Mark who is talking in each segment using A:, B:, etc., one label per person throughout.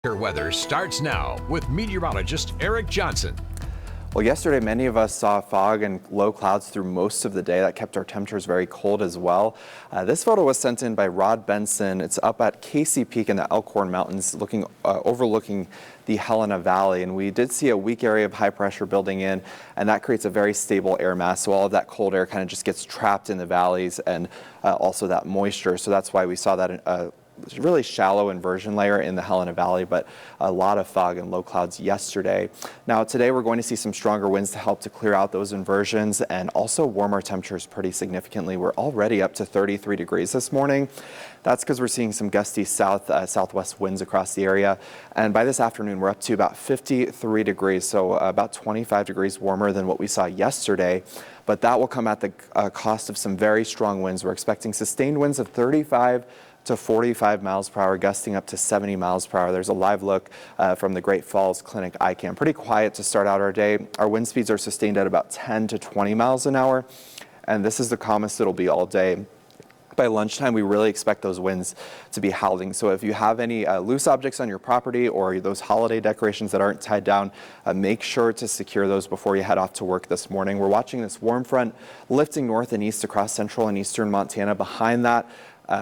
A: Your weather starts now with meteorologist Eric Johnson.
B: Well, yesterday, many of us saw fog and low clouds through most of the day. That kept our temperatures very cold as well. This photo was sent in by Rod Benson. It's up at Casey Peak in the Elkhorn Mountains, overlooking the Helena Valley. And we did see a weak area of high pressure building in, and that creates a very stable air mass. So all of that cold air kind of just gets trapped in the valleys, and also that moisture. So that's why we saw that really shallow inversion layer in the Helena Valley, but a lot of fog and low clouds yesterday. Now today we're going to see some stronger winds to help to clear out those inversions, and also warmer temperatures pretty significantly. We're already up to 33 degrees this morning. That's because we're seeing some gusty southwest winds across the area. And by this afternoon, we're up to about 53 degrees, so about 25 degrees warmer than what we saw yesterday. But that will come at the cost of some very strong winds. We're expecting sustained winds of 35 to 45 miles per hour, gusting up to 70 miles per hour. There's a live look from the Great Falls Clinic iCam. Pretty quiet to start out our day. Our wind speeds are sustained at about 10 to 20 miles an hour, and this is the calmest it'll be all day. By lunchtime, we really expect those winds to be howling. So if you have any loose objects on your property or those holiday decorations that aren't tied down, make sure to secure those before you head off to work this morning. We're watching this warm front lifting north and east across central and eastern Montana. Behind that,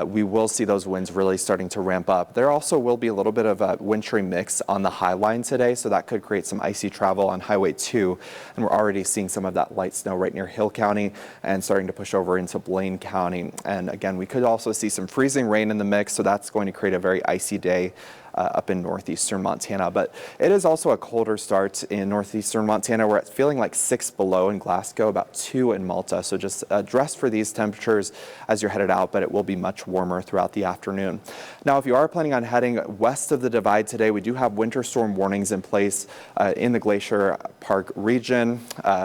B: we will see those winds really starting to ramp up. There also will be a little bit of a wintry mix on the high line today, so that could create some icy travel on Highway 2. And we're already seeing some of that light snow right near Hill County and starting to push over into Blaine County. And again, we could also see some freezing rain in the mix, so that's going to create a very icy day up in northeastern Montana. But it is also a colder start in northeastern Montana. We're feeling like 6 below in Glasgow, about 2 in Malta. So just dress for these temperatures as you're headed out, but it will be much warmer throughout the afternoon. Now, if you are planning on heading west of the divide today, we do have winter storm warnings in place in the Glacier Park region.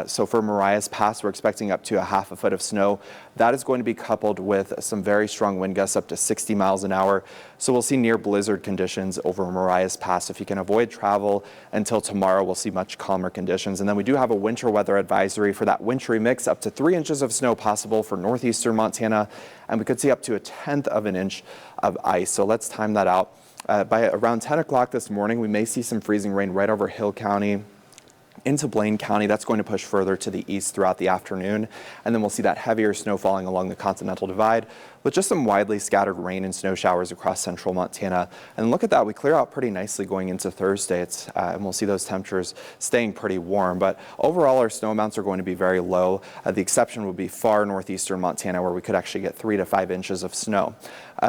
B: So for Marias Pass, we're expecting up to a half a foot of snow. That is going to be coupled with some very strong wind gusts up to 60 miles an hour. So we'll see near blizzard conditions over Marias Pass. If you can avoid travel until tomorrow, we'll see much calmer conditions. And then we do have a winter weather advisory for that wintry mix, up to 3 inches of snow possible for northeastern Montana. And we could see up to 1/10 of an inch of ice. So let's time that out. By around 10 o'clock this morning, we may see some freezing rain right over Hill County into Blaine County. That's going to push further to the east throughout the afternoon. And then we'll see that heavier snow falling along the Continental Divide with just some widely scattered rain and snow showers across central Montana. And look at that, we clear out pretty nicely going into Thursday. And we'll see those temperatures staying pretty warm. But overall, our snow amounts are going to be very low. The exception would be far northeastern Montana, where we could actually get 3 to 5 inches of snow.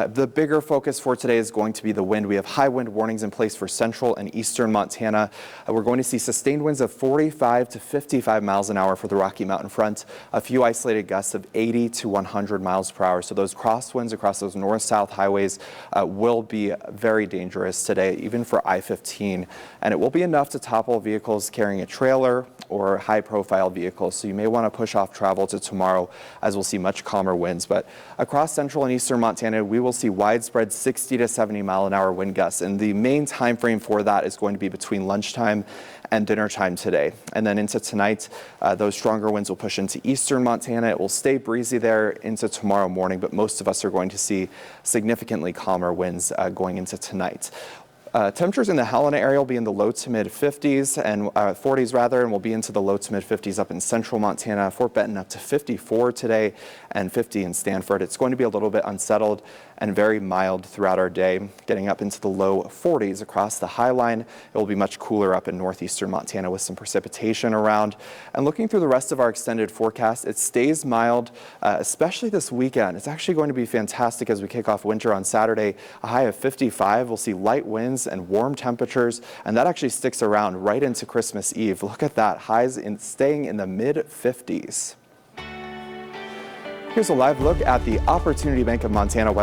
B: The bigger focus for today is going to be the wind. We have high wind warnings in place for central and eastern Montana. We're going to see sustained winds of 45 to 55 miles an hour for the Rocky Mountain front, a few isolated gusts of 80 to 100 miles per hour. So those crosswinds across those north-south highways will be very dangerous today, even for I-15. And it will be enough to topple vehicles carrying a trailer or high-profile vehicles. So you may want to push off travel to tomorrow, as we'll see much calmer winds. But across central and eastern Montana, we will see widespread 60 to 70 mile an hour wind gusts. And the main time frame for that is going to be between lunchtime and dinner time today. And then into tonight, those stronger winds will push into eastern Montana. It will stay breezy there into tomorrow morning, but most of us are going to see significantly calmer winds going into tonight. Temperatures in the Helena area will be in the low to mid 50s and 40s rather, and we'll be into the low to mid 50s up in central Montana. Fort Benton up to 54 today and 50 in Stanford. It's going to be a little bit unsettled and very mild throughout our day, getting up into the low 40s across the high line. It will be much cooler up in northeastern Montana with some precipitation around. And looking through the rest of our extended forecast, it stays mild, especially this weekend. It's actually going to be fantastic as we kick off winter on Saturday. A high of 55. We'll see light winds and warm temperatures, and that actually sticks around right into Christmas Eve. Look at that, highs staying in the mid 50s. Here's a live look at the Opportunity Bank of Montana